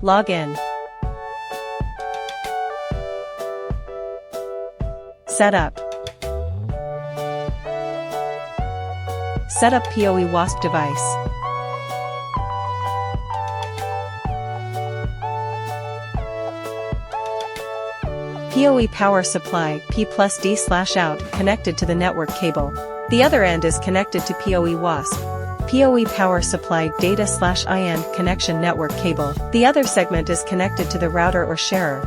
Log in. Setup. Set up POE WASP device. POE power supply P+D/out connected to the network cable. The other end is connected to POE WASP. POE power supply data/IN connection network cable. The other segment is connected to the router or sharer.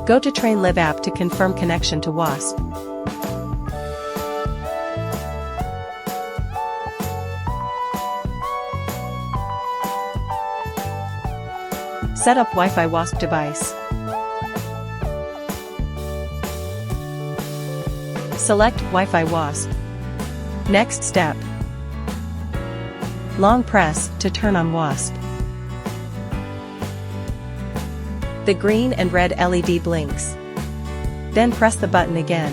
Go to Train Live app to confirm connection to WASP. Set up Wi-Fi WASP device. Select Wi-Fi WASP. Next step. Long press to turn on WASP. The green and red LED blinks. Then press the button again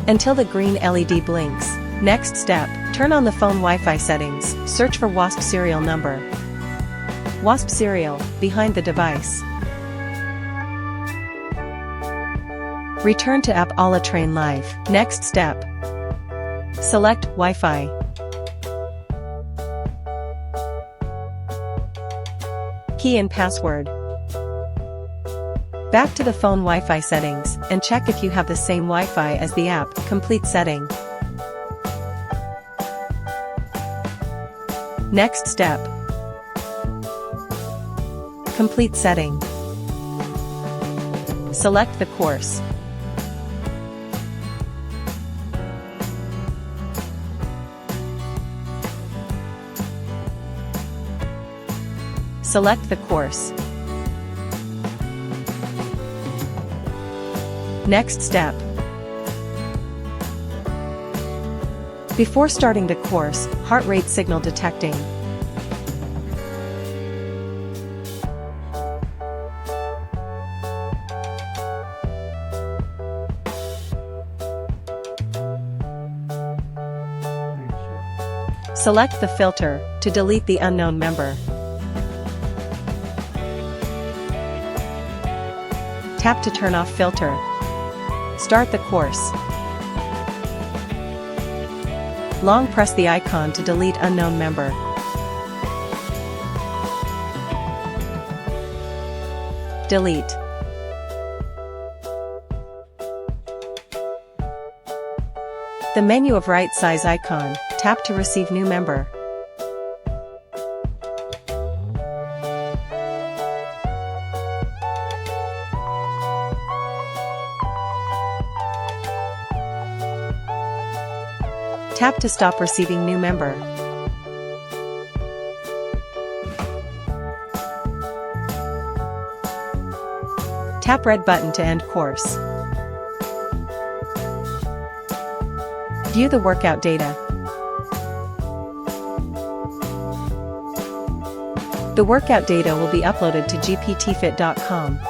until the green LED blinks. Next step, turn on the phone Wi-Fi settings, search for WASP serial number. WASP serial, behind the device. Return to app Alla Train Live. Next step. Select Wi-Fi. Key and password. Back to the phone Wi-Fi settings, and check if you have the same Wi-Fi as the app. Complete setting. Next step. Complete setting. Select the course. Select the course. Next step. Before starting the course, heart rate signal detecting. Select the filter to delete the unknown member. Tap to turn off filter. Start the course. Long press the icon to delete unknown member. Delete. The menu of right size icon, tap to receive new member. Tap to stop receiving new member. Tap red button to end course. View the workout data. The workout data will be uploaded to gptfit.com.